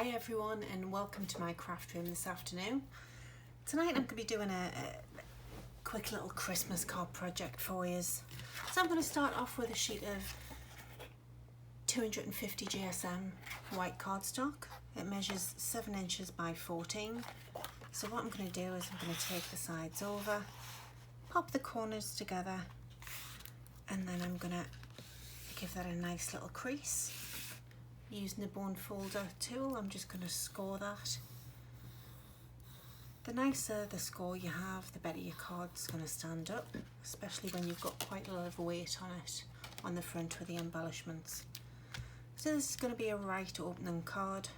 Hi everyone and welcome to my craft room this afternoon. Tonight I'm going to be doing a quick little Christmas card project for you. So I'm going to start off with a sheet of 250 GSM white cardstock. It measures 7 inches by 14. So what I'm going to do is I'm going to take the sides over, pop the corners together, and then I'm going to give that a nice little crease. Using the bone folder tool, I'm just going to score that. The nicer the score you have, the better your card's going to stand up, especially when you've got quite a lot of weight on it on the front with the embellishments. So this is going to be a right opening card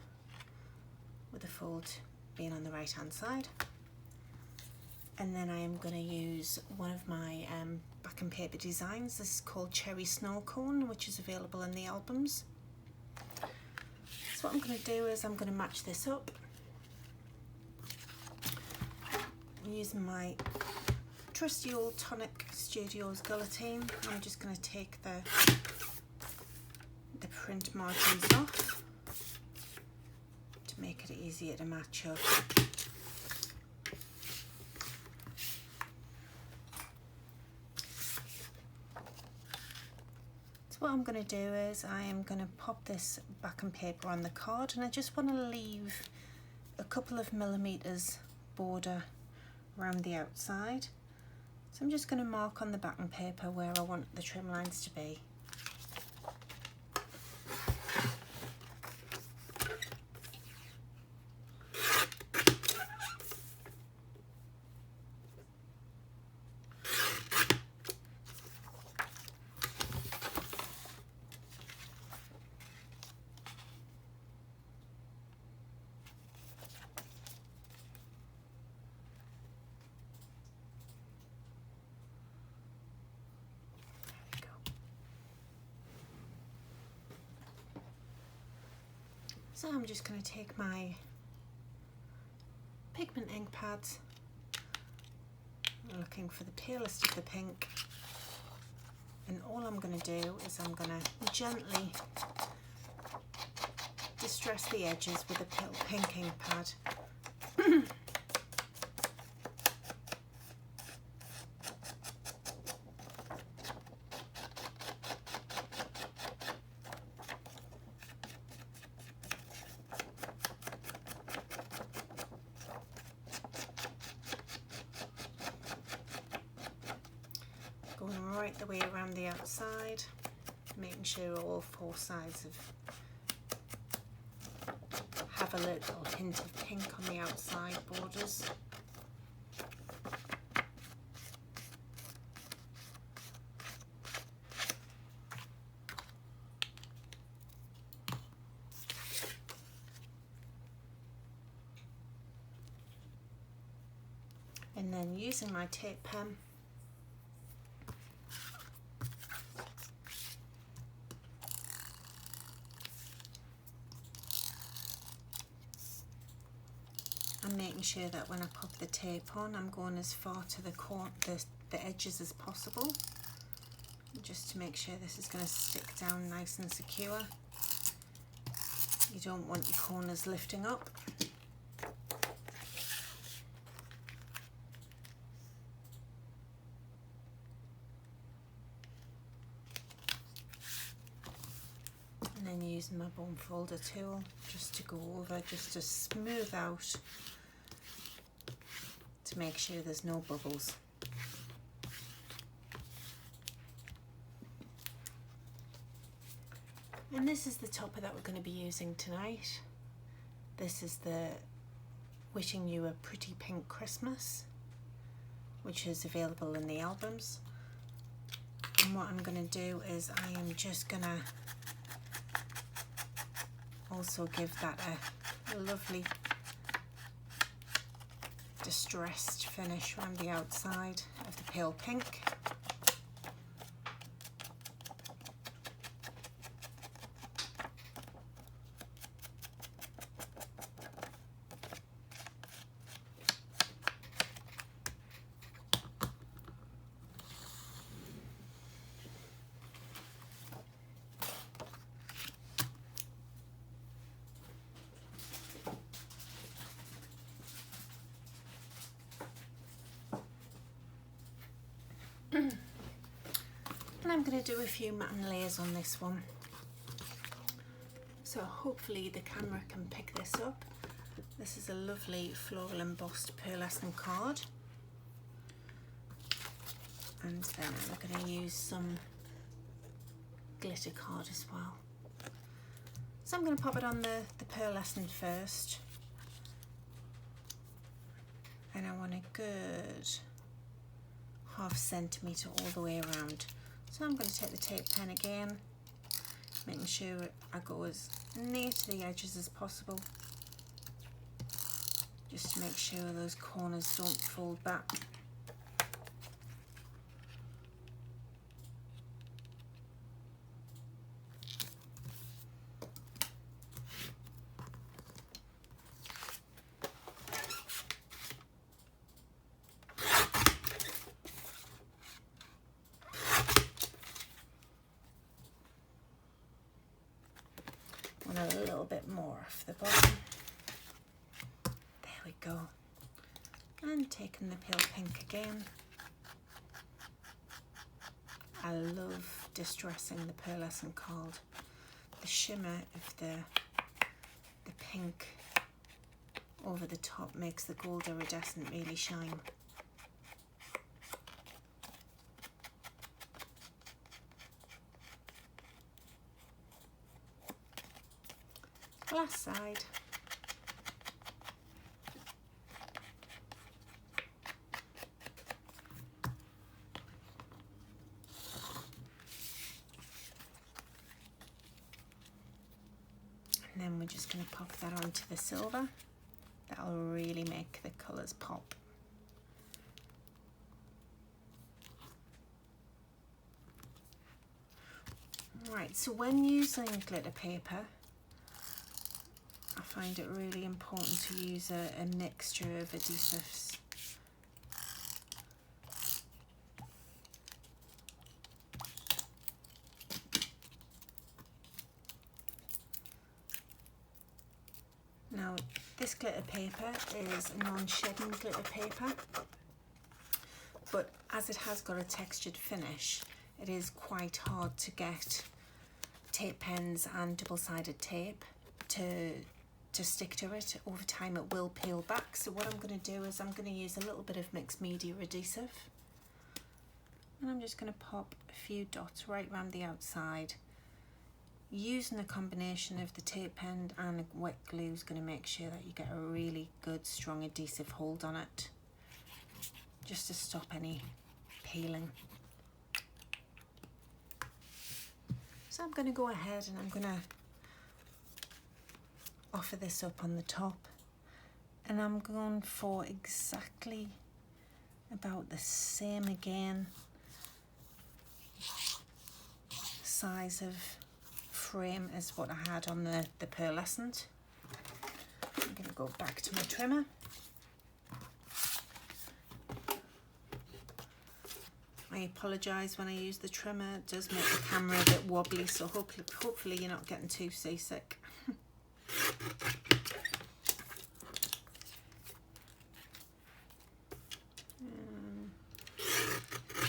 with the fold being on the right hand side. And then I am going to use one of my back and paper designs. This is called Cherry Snow Cone, which is available in the albums. So what I'm going to do is I'm going to match this up. I'm using my trusty old Tonic Studios guillotine. I'm just going to take the print margins off to make it easier to match up. What I'm going to do is I am going to pop this back and paper on the card, and I just want to leave a couple of millimeters border around the outside. So I'm just going to mark on the back and paper where I want the trim lines to be. So I'm just going to take my pigment ink pads, looking for the palest of the pink, and all I'm going to do is I'm going to gently distress the edges with a pink ink pad. Going right the way around the outside, making sure all 4 sides have a little hint of pink on the outside borders. And then using my tape pen, I'm making sure that when I pop the tape on, I'm going as far to the edges as possible, just to make sure this is going to stick down nice and secure. You don't want your corners lifting up. And then using my bone folder tool just to go over, just to smooth out, to make sure there's no bubbles. And this is the topper that we're going to be using tonight. This is the Wishing You a Pretty Pink Christmas, which is available in the albums. And what I'm going to do is I am just going to also give that a lovely distressed finish around the outside of the pale pink. I'm going to do a few matten layers on this one. So hopefully the camera can pick this up. This is a lovely floral embossed pearlescent card. And then I'm going to use some glitter card as well. So I'm going to pop it on the pearlescent first. And I want a good ½ centimetre all the way around. So I'm going to take the tape pen again, making sure I go as near to the edges as possible, just to make sure those corners don't fold back. A little bit more off the bottom. There we go. And taking the pale pink again. I love distressing the pearlescent card. The shimmer of the pink over the top makes the gold iridescent really shine. Last side. And then we're just going to pop that onto the silver. That'll really make the colours pop. Right, so when using glitter paper, I find it really important to use a mixture of adhesives. Now, this glitter paper is a non-shedding glitter paper, but as it has got a textured finish, it is quite hard to get tape pens and double-sided tape to stick to it. Over time it will peel back, so what I'm going to do is I'm going to use a little bit of mixed media adhesive, and I'm just going to pop a few dots right around the outside. Using a combination of the tape pen and wet glue is going to make sure that you get a really good strong adhesive hold on it, just to stop any peeling. So I'm going to go ahead and I'm going to offer this up on the top, and I'm going for exactly about the same again size of frame as what I had on the pearlescent. I'm going to go back to my trimmer. I apologise when I use the trimmer, it does make the camera a bit wobbly, so hopefully you're not getting too seasick.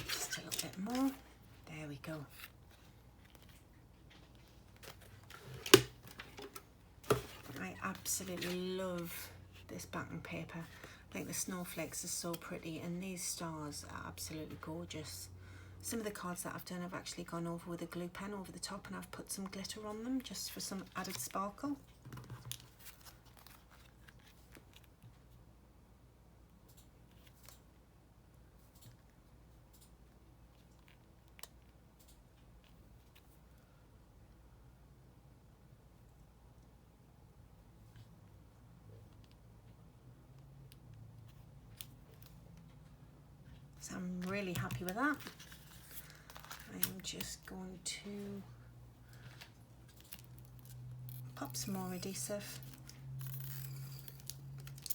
Just a little bit more. There we go. I absolutely love this backing paper. I think the snowflakes are so pretty, and these stars are absolutely gorgeous. Some of the cards that I've done, I've actually gone over with a glue pen over the top, and I've put some glitter on them just for some added sparkle. So I'm really happy with that. I'm just going to pop some more adhesive.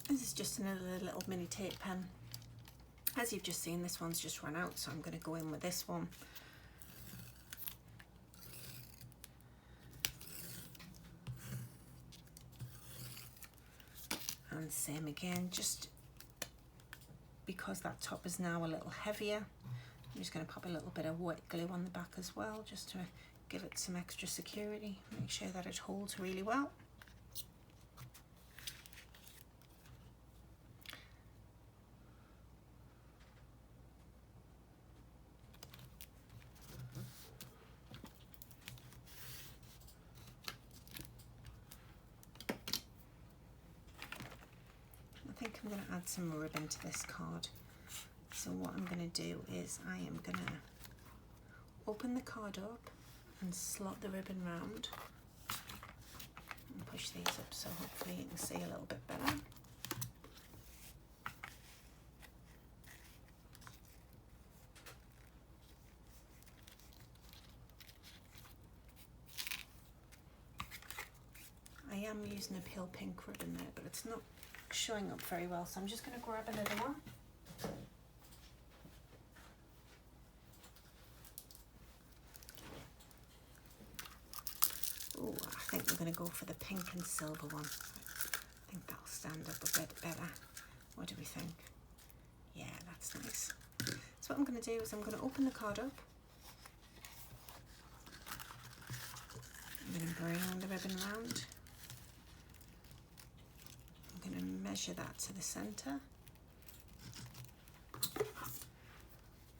This is just another little mini tape pen. As you've just seen, this one's just run out, so I'm going to go in with this one. And same again, just because that top is now a little heavier, I'm just going to pop a little bit of wet glue on the back as well, just to give it some extra security. Make sure that it holds really well. I think I'm going to add some ribbon to this card. So what I'm going to do is I am going to open the card up and slot the ribbon round and push these up so hopefully you can see a little bit better. I am using a pale pink ribbon there, but it's not showing up very well, so I'm just going to grab another one. Oh, I think we're going to go for the pink and silver one. I think that'll stand up a bit better. What do we think? Yeah, that's nice. So what I'm going to do is I'm going to open the card up. I'm going to bring the ribbon round. I'm going to measure that to the center.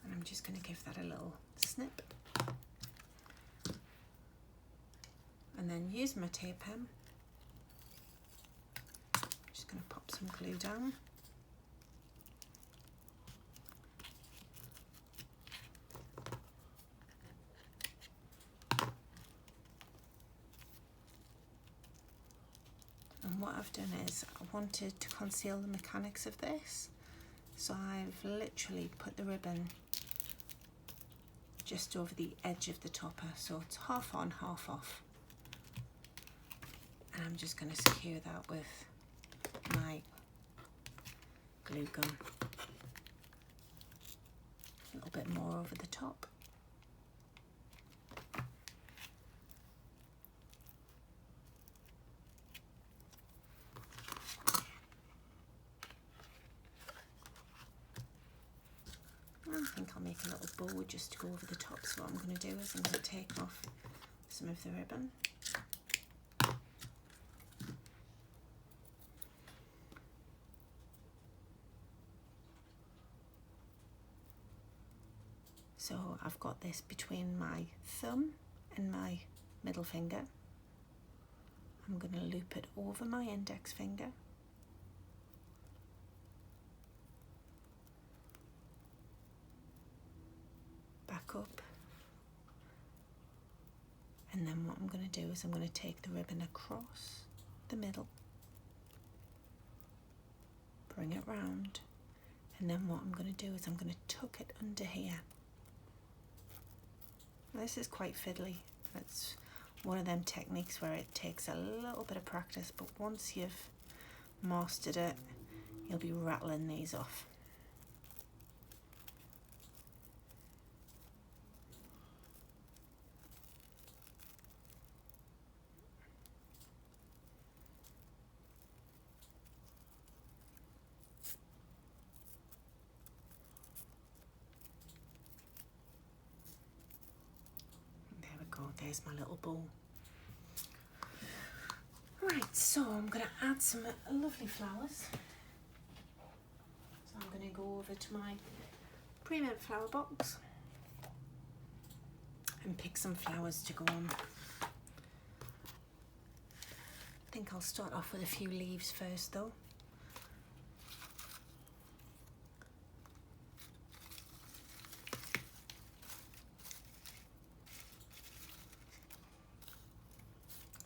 And I'm just going to give that a little snip. And then use my tape pen. Just going to pop some glue down. And what I've done is I wanted to conceal the mechanics of this, so I've literally put the ribbon just over the edge of the topper, so it's half on, half off. And I'm just going to secure that with my glue gun. A little bit more over the top. I think I'll make a little bow just to go over the top. So what I'm going to do is I'm going to take off some of the ribbon. So I've got this between my thumb and my middle finger. I'm going to loop it over my index finger. Back up. And then what I'm going to do is I'm going to take the ribbon across the middle. Bring it round. And then what I'm going to do is I'm going to tuck it under here. Now, this is quite fiddly. It's one of them techniques where it takes a little bit of practice, but once you've mastered it, you'll be rattling these off. There's my little bowl. Right, so I'm going to add some lovely flowers. So I'm going to go over to my pre-made flower box and pick some flowers to go on. I think I'll start off with a few leaves first though.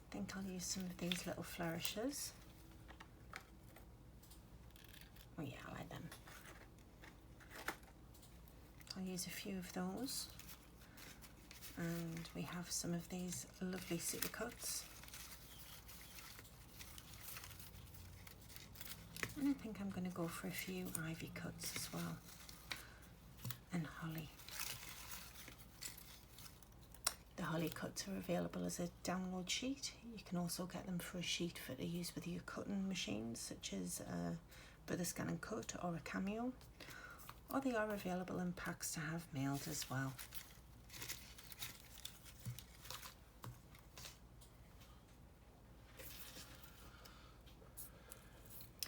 I think I'll use some of these little flourishes. Oh yeah, I like them. I'll use a few of those. And we have some of these lovely super cuts. And I think I'm going to go for a few ivy cuts as well. And holly. The holly cuts are available as a download sheet. You can also get them for a sheet for to use with your cutting machines, such as Brother Scan and Cut or a Cameo. or they are available in packs to have mailed as well.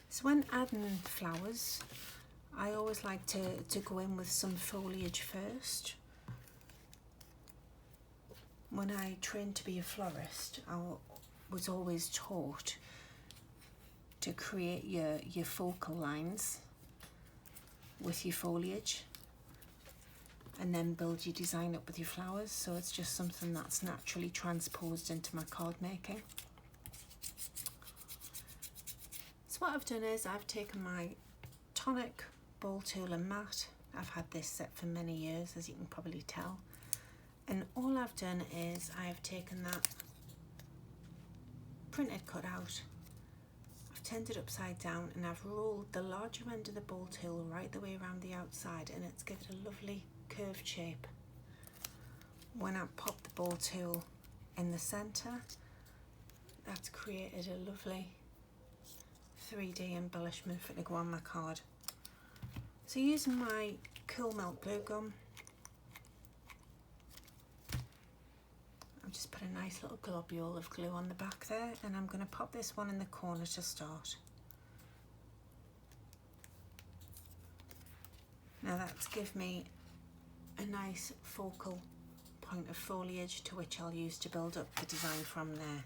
So when adding flowers, I always like to go in with some foliage first. When I trained to be a florist, I was always taught to create your focal lines with your foliage and then build your design up with your flowers. So it's just something that's naturally transposed into my card making. So what I've done is I've taken my tonic, ball tool and mat. I've had this set for many years, as you can probably tell. And all I've done is I've taken that printed cutout, I've turned it upside down and I've rolled the larger end of the ball tool right the way around the outside, and it's given a lovely curved shape. When I pop the ball tool in the centre, that's created a lovely 3D embellishment for it to go on my card. So using my cool melt glue gun, I've just put a nice little globule of glue on the back there, and I'm going to pop this one in the corner to start. Now that's give me a nice focal point of foliage to which I'll use to build up the design from there.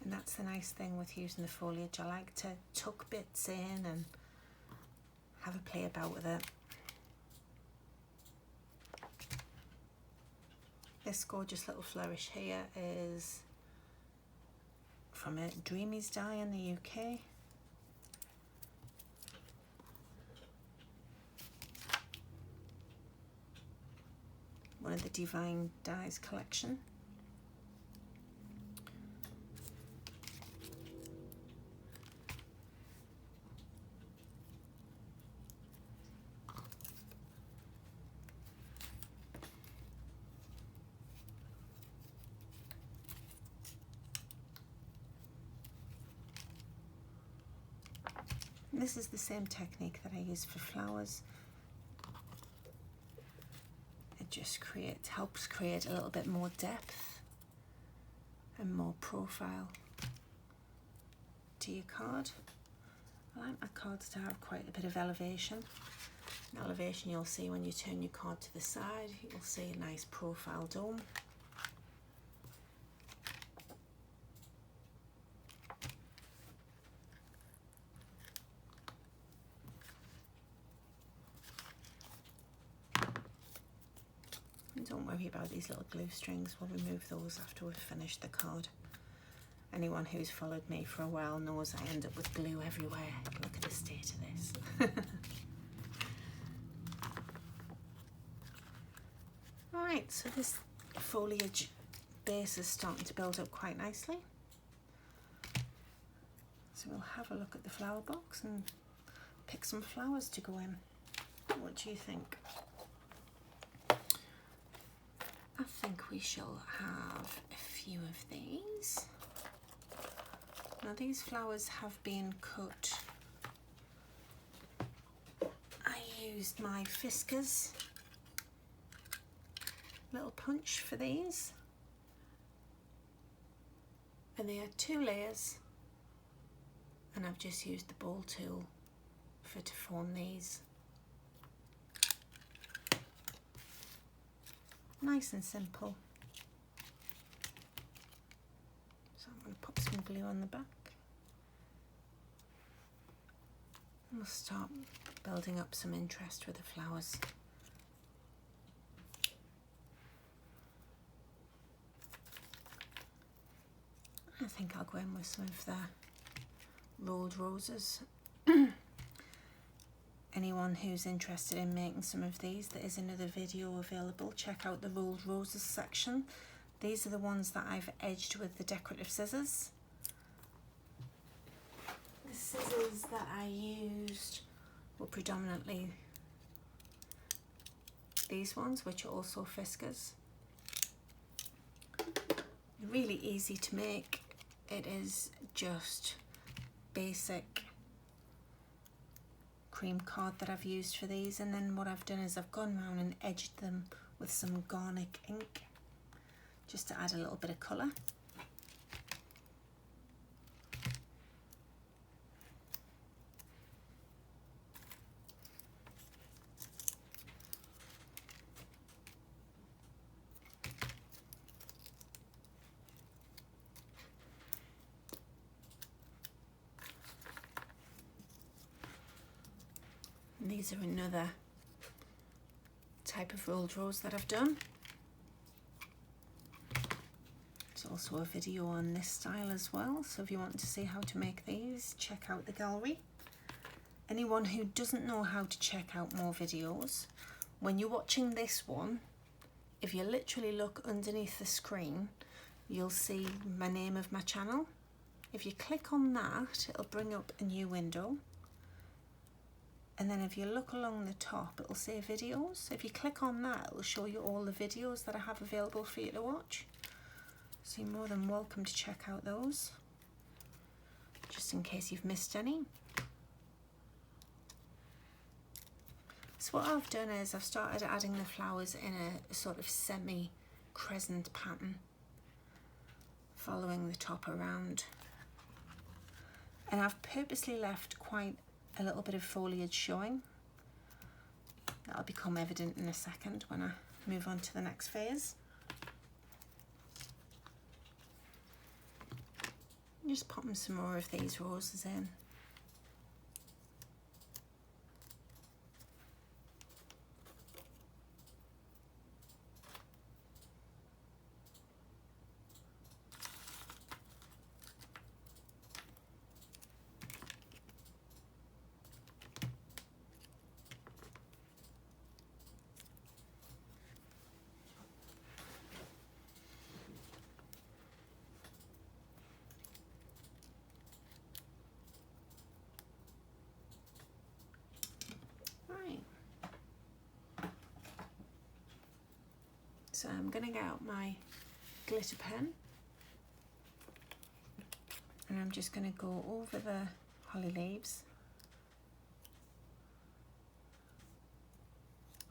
And that's the nice thing with using the foliage. I like to tuck bits in and have a play about with it. This gorgeous little flourish here is from a Dreamy's dye in the UK. One of the Divine Dyes collection. This is the same technique that I use for flowers. It just helps create a little bit more depth and more profile to your card. I like my cards to have quite a bit of elevation. An elevation you'll see when you turn your card to the side, you'll see a nice profile dome. Don't worry about these little glue strings, we'll remove those after we've finished the card. Anyone who's followed me for a while knows I end up with glue everywhere. Look at the state of this. Alright, so this foliage base is starting to build up quite nicely. So we'll have a look at the flower box and pick some flowers to go in. What do you think? I think we shall have a few of these. Now these flowers have been cut. I used my Fiskars little punch for these. And they are 2 layers. And I've just used the ball tool to form these. Nice and simple. So I'm going to pop some glue on the back. And we'll start building up some interest with the flowers. I think I'll go in with some of the rolled roses. Anyone who's interested in making some of these, there is another video available. Check out the rolled roses section. These are the ones that I've edged with the decorative scissors. The scissors that I used were predominantly these ones, which are also Fiskars. Really easy to make. It is just basic cream card that I've used for these, and then what I've done is I've gone around and edged them with some garlic ink just to add a little bit of colour. And these are another type of rolled rose that I've done. There's also a video on this style as well, so if you want to see how to make these, check out the gallery. Anyone who doesn't know how to check out more videos, when you're watching this one, if you literally look underneath the screen, you'll see my name of my channel. If you click on that, it'll bring up a new window. And then if you look along the top, it'll say videos. If you click on that, it'll show you all the videos that I have available for you to watch. So you're more than welcome to check out those, just in case you've missed any. So what I've done is I've started adding the flowers in a sort of semi-crescent pattern, following the top around. And I've purposely left quite a little bit of foliage showing. That'll become evident in a second when I move on to the next phase. Just popping some more of these roses in. So I'm going to get out my glitter pen and I'm just going to go over the holly leaves.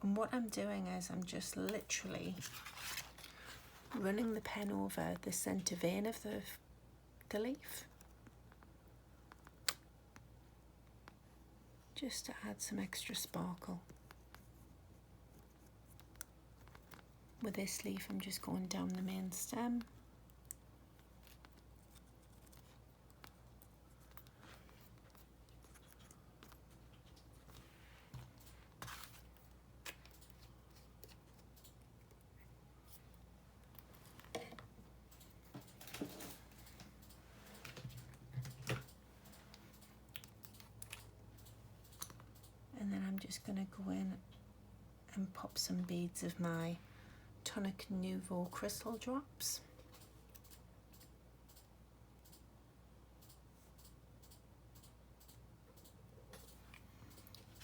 And what I'm doing is I'm just literally running the pen over the centre vein of the leaf, just to add some extra sparkle. With this leaf, I'm just going down the main stem. And then I'm just going to go in and pop some beads of my Tonic Nouveau crystal drops.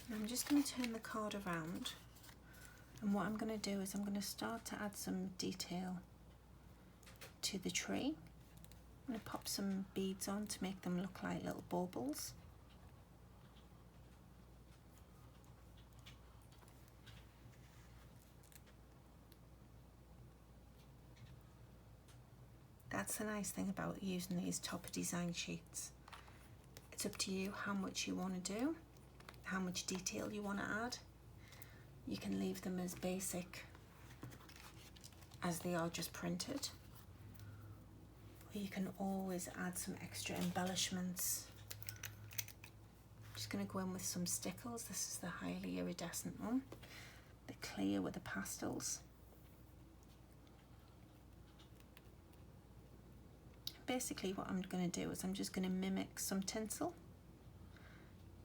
And I'm just going to turn the card around, and what I'm going to do is I'm going to start to add some detail to the tree. I'm going to pop some beads on to make them look like little baubles. That's the nice thing about using these topper design sheets. It's up to you how much you want to do, how much detail you want to add. You can leave them as basic as they are just printed, or you can always add some extra embellishments. I'm just going to go in with some stickles. This is the highly iridescent one, the clear with the pastels. Basically what I'm going to do is I'm just going to mimic some tinsel,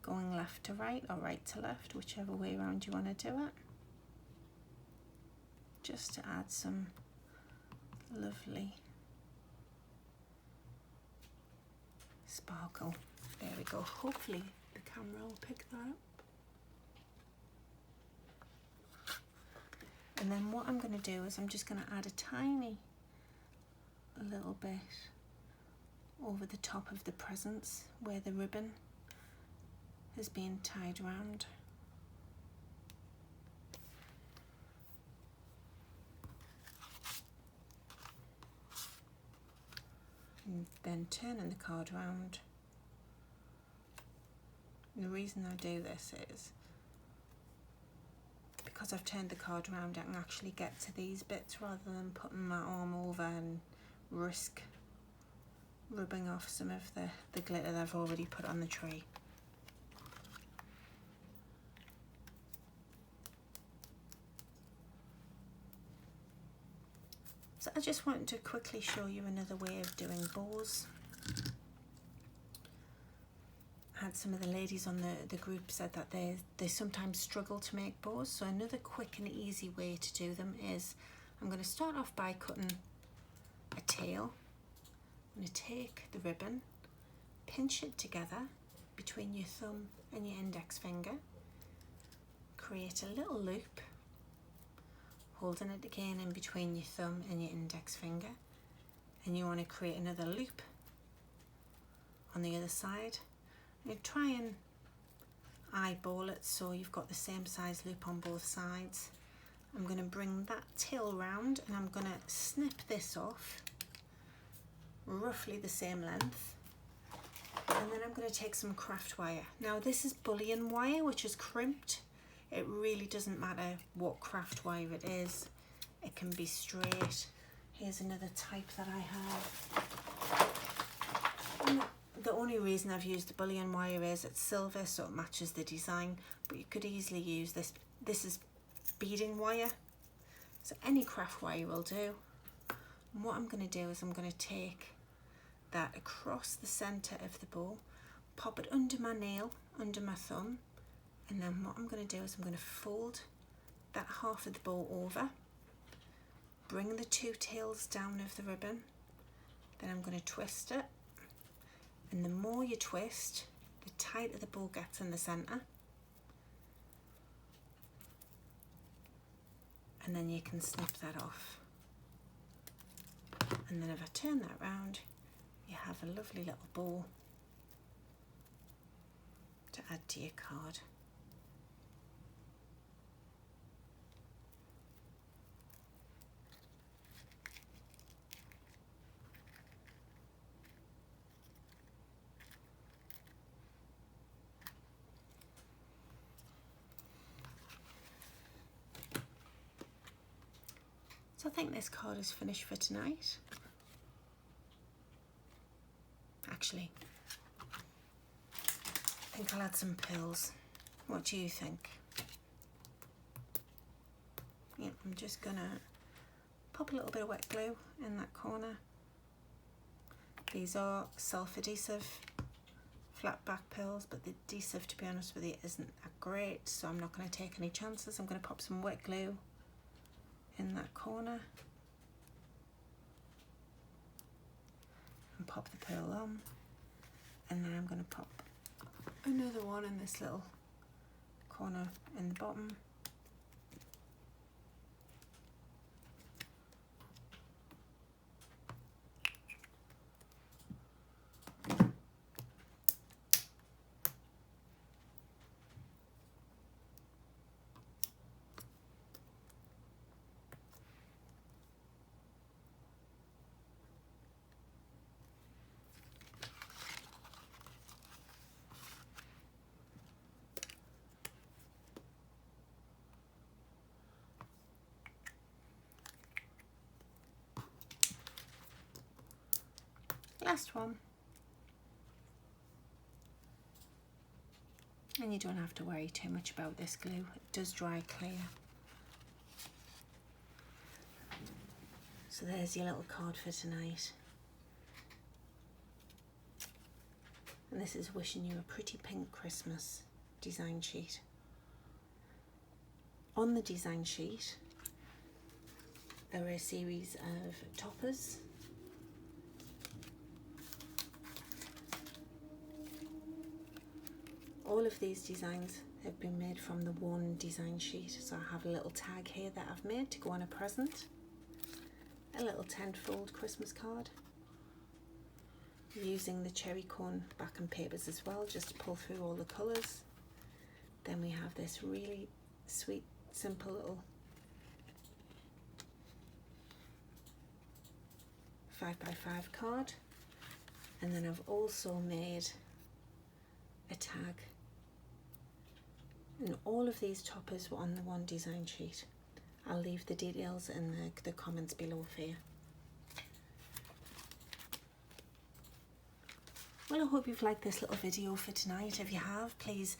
going left to right or right to left, whichever way around you want to do it, just to add some lovely sparkle. There we go. Hopefully the camera will pick that up. And then what I'm going to do is I'm just going to add a tiny a little bit over the top of the presents where the ribbon has been tied around. And then turning the card round. And the reason I do this is because I've turned the card around, I can actually get to these bits rather than putting my arm over and risk rubbing off some of the glitter that I've already put on the tree. So I just wanted to quickly show you another way of doing bows. I had some of the ladies on the group said that they sometimes struggle to make bows, so another quick and easy way to do them is I'm going to start off by cutting a tail. I'm going to take the ribbon, pinch it together between your thumb and your index finger, create a little loop, holding it again in between your thumb and your index finger, and you want to create another loop on the other side. You try and eyeball it so you've got the same size loop on both sides. I'm going to bring that tail round and I'm going to snip this off roughly the same length, and then I'm going to take some craft wire. Now this is bullion wire, which is crimped. It really doesn't matter what craft wire it is. It can be straight. Here's another type that I have. The only reason I've used the bullion wire is it's silver, so it matches the design, but you could easily use this. This is beading wire, so any craft wire will do. And what I'm going to do is I'm going to take that across the centre of the bow, pop it under my nail, under my thumb, and then what I'm going to do is I'm going to fold that half of the bow over, bring the two tails down of the ribbon, then I'm going to twist it. And the more you twist, the tighter the bow gets in the centre. And then you can snip that off. And then if I turn that round, you have a lovely little bow to add to your card. So I think this card is finished for tonight. Actually, I think I'll add some pills. What do you think? Yeah, I'm just gonna pop a little bit of wet glue in that corner. These are self-adhesive flat back pills, but the adhesive, to be honest with you, isn't that great, so I'm not going to take any chances. I'm going to pop some wet glue in that corner and pop the pearl on, and then I'm going to pop another one in this little corner in the bottom. Last one. And you don't have to worry too much about this glue. It does dry clear. So there's your little card for tonight. And this is wishing you a pretty pink Christmas design sheet. On the design sheet, there are a series of toppers. All of these designs have been made from the one design sheet, so I have a little tag here that I've made to go on a present. a little 10-fold Christmas card using the cherry cone backing papers as well, just to pull through all the colours. Then we have this really sweet, simple little 5x5 card, and then I've also made a tag, and all of these toppers were on the one design sheet. I'll leave the details in the comments below for you. Well, I hope you've liked this little video for tonight. If you have, please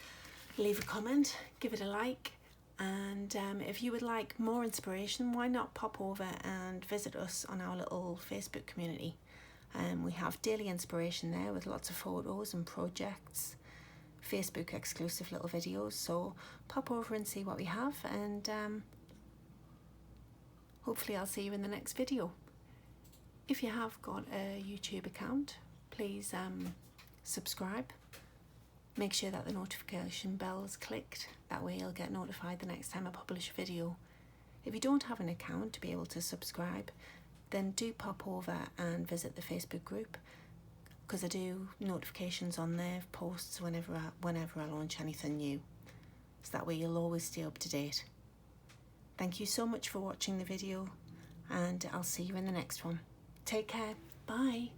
leave a comment, give it a like, and if you would like more inspiration, why not pop over and visit us on our little Facebook community. We have daily inspiration there with lots of photos and projects, Facebook exclusive little videos, so pop over and see what we have, and hopefully I'll see you in the next video. If you have got a YouTube account, please subscribe. Make sure that the notification bell is clicked, that way you'll get notified the next time I publish a video. If you don't have an account to be able to subscribe, then do pop over and visit the Facebook group, because I do notifications on there, posts whenever I launch anything new, so that way you'll always stay up to date. Thank you so much for watching the video, and I'll see you in the next one. Take care. Bye.